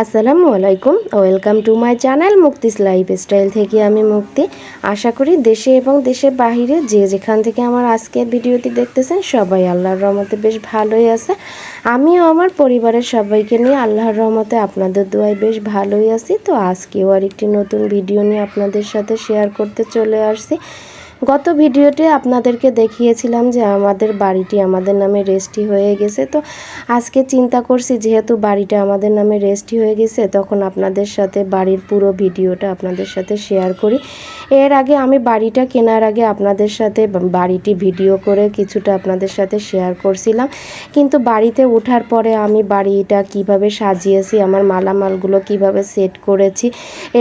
আসসালামু আলাইকুম, welcome to my channel Mukti's lifestyle থেকে আমি মুক্তি। আশা করি দেশে এবং দেশের বাহিরে যে যেখান থেকে আমার আজকের ভিডিওটি দেখতেছেন সবাই আল্লাহর রহমতে বেশ ভালোই আছে। আমিও আমার পরিবারের সবাইকে নিয়ে আল্লাহর রহমতে আপনাদের দোয়ায় বেশ ভালোই আছি। তো আজকেও আরেকটি নতুন ভিডিও নিয়ে আপনাদের সাথে শেয়ার করতে চলে আসছি। গত ভিডিওতে আপনাদেরকে দেখিয়েছিলাম যে আমাদের বাড়িটি আমাদের নামে রেজিস্ট্রি হয়ে গেছে। তো আজকে চিন্তা করছি যেহেতু বাড়িটা আমাদের নামে রেজিস্ট্রি হয়ে গেছে তখন আপনাদের সাথে বাড়ির পুরো ভিডিওটা আপনাদের সাথে শেয়ার করি। এর আগে আমি বাড়িটা কেনার আগে আপনাদের সাথে বাড়িটি ভিডিও করে কিছুটা আপনাদের সাথে শেয়ার করছিলাম, কিন্তু বাড়িতে ওঠার পরে আমি বাড়িটা কিভাবে সাজিয়েছি, আমার মালামালগুলো কিভাবে সেট করেছি,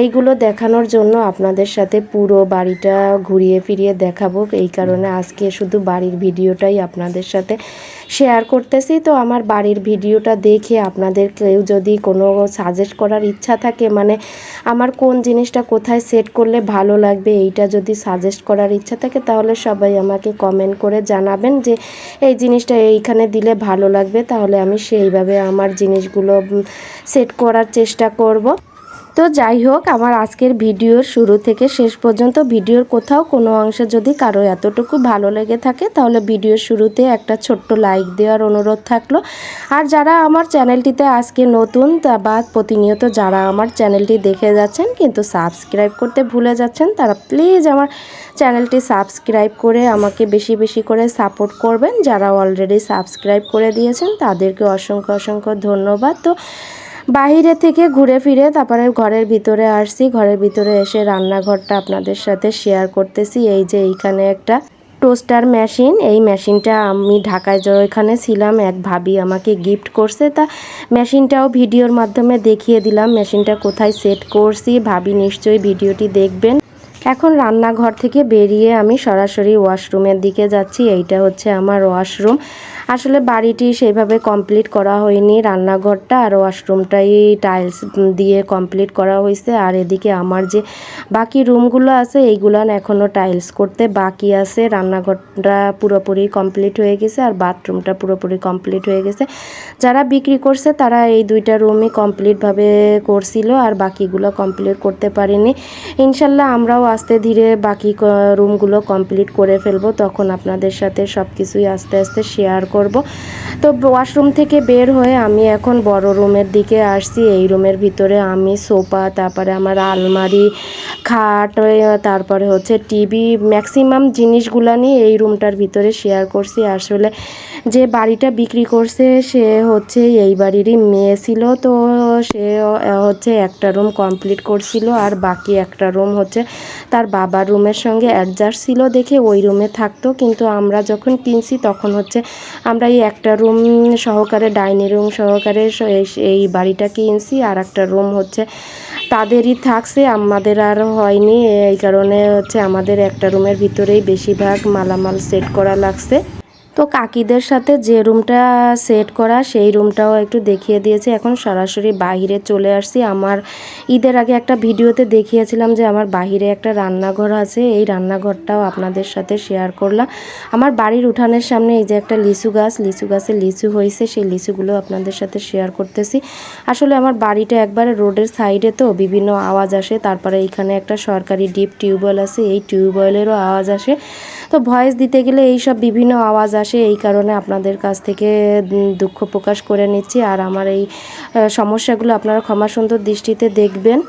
এইগুলো দেখানোর জন্য আপনাদের সাথে পুরো বাড়িটা ঘুরিয়ে ফিরিয়ে দেখাবো। এই কারণে আজকে শুধু বাড়ির ভিডিওটাই আপনাদের সাথে শেয়ার করতেছি। তো আমার বাড়ির ভিডিওটা দেখে আপনাদের কেউ যদি কোনো সাজেস্ট করার ইচ্ছা থাকে, মানে আমার কোন জিনিসটা কোথায় সেট করলে ভালো লাগবে এইটা যদি সাজেস্ট করার ইচ্ছা থাকে, তাহলে সবাই আমাকে কমেন্ট করে জানাবেন যে এই জিনিসটা এইখানে দিলে ভালো লাগবে, তাহলে আমি সেইভাবে আমার জিনিসগুলো সেট করার চেষ্টা করব। তো যাই হোক, আমার আজকের ভিডিওর শুরু থেকে শেষ পর্যন্ত ভিডিওর কোথাও কোনো অংশে যদি কারো এতটুকু ভালো লেগে থাকে তাহলে ভিডিওর শুরুতে একটা ছোট্ট লাইক দেওয়ার অনুরোধ থাকলো। আর যারা আমার চ্যানেলটিতে আজকে নতুন বা প্রতিনিয়ত যারা আমার চ্যানেলটি দেখে যাচ্ছেন কিন্তু সাবস্ক্রাইব করতে ভুলে যাচ্ছেন, তারা প্লিজ আমার চ্যানেলটি সাবস্ক্রাইব করে আমাকে বেশি বেশি করে সাপোর্ট করবেন। যারা অলরেডি সাবস্ক্রাইব করে দিয়েছেন তাদেরকে অসংখ্য অসংখ্য ধন্যবাদ। তো বাহিরে থেকে ঘুরে ফিরে তারপরে ঘরের ভিতরে আসছি। ঘরের ভিতরে এসে রান্নাঘরটা আপনাদের সাথে শেয়ার করতেছি। এই যে এইখানে একটা টোস্টার মেশিন, এই মেশিনটা আমি ঢাকায় এখানে ছিলাম, এক ভাবি আমাকে গিফট করছে। তা মেশিনটাও ভিডিওর মাধ্যমে দেখিয়ে দিলাম মেশিনটা কোথায় সেট করছি। ভাবি নিশ্চয়ই ভিডিওটি দেখবেন। এখন রান্নাঘর থেকে বেরিয়ে আমি সরাসরি ওয়াশরুমের দিকে যাচ্ছি। এইটা হচ্ছে আমার ওয়াশরুম। আসলে বাড়িটি সেইভাবে কমপ্লিট করা হয়নি, রান্নাঘরটা আর ওয়াশরুমটাই টাইলস দিয়ে কমপ্লিট করা হয়েছে। আর এদিকে আমার যে বাকি রুমগুলো আছে এইগুলো এখনও টাইলস করতে বাকি আছে। রান্নাঘরটা পুরোপুরি কমপ্লিট হয়ে গেছে আর বাথরুমটা পুরোপুরি কমপ্লিট হয়ে গেছে। যারা বিক্রি করছে তারা এই দুইটা রুমই কমপ্লিটভাবে করছিল আর বাকিগুলো কমপ্লিট করতে পারিনি। ইনশাল্লাহ আমরাও আস্তে ধীরে বাকি রুমগুলো কমপ্লিট করে ফেলবো, তখন আপনাদের সাথে সব কিছুই আস্তে আস্তে শেয়ার করব। তো ওয়াশরুম থেকে বের হয়ে আমি এখন বড় রুমের দিকে আসছি। এই রুমের ভিতরে আমি সোফা, তারপরে আমার আলমারি, খাট, তারপরে হচ্ছে টিভি, ম্যাক্সিমাম জিনিসগুলো নিয়ে এই রুমটার ভিতরে শেয়ার করছি। আসলে যে বাড়িটা বিক্রি করছে সে হচ্ছে এই বাড়িরই মেয়ে ছিল। তো সে হচ্ছে একটা রুম কমপ্লিট করছিল আর বাকি একটা রুম হচ্ছে তার বাবার রুমের সঙ্গে অ্যাডজাস্ট ছিল দেখে ওই রুমে থাকতো। কিন্তু আমরা যখন কিনছি তখন হচ্ছে আমরা এই একটা রুম সহকারে ডাইনিং রুম সহকারে এই বাড়িটা কিনছি, আর একটা রুম হচ্ছে তাদেরই থাকছে, আমাদের আর হয়নি। এই কারণে হচ্ছে আমাদের একটা রুমের ভিতরেই বেশিরভাগ মালামাল সেট করা লাগছে। তো কাকিদের সাথে যে রুমটা সেট করা সেই রুমটাও একটু দেখিয়ে দিয়েছে। এখন সরাসরি বাহিরে চলে আসছি। আমার ঈদের আগে একটা ভিডিওতে দেখিয়েছিলাম যে আমার বাহিরে একটা রান্নাঘর আছে, এই রান্নাঘরটাও আপনাদের সাথে শেয়ার করলাম। আমার বাড়ির উঠানের সামনে এই যে একটা লিচু গাছে লিচু হয়েছে, সেই লিচুগুলো আপনাদের সাথে শেয়ার করতেছি। আসলে আমার বাড়িটা একবারে রোডের সাইডে, তো বিভিন্ন আওয়াজ আসে। তারপরে এখানে একটা সরকারি ডিপ টিউবওয়েল আছে, এই টিউবওয়েলেরও আওয়াজ আসে। তো ভয়েস দিতে গেলে এইসব বিভিন্ন আওয়াজ আসে, এই কারণে আপনাদের কাছ থেকে দুঃখ প্রকাশ করে নিচ্ছি। আর আমার এই সমস্যাগুলো আপনারা ক্ষমা সুন্দর দৃষ্টিতে দেখবেন।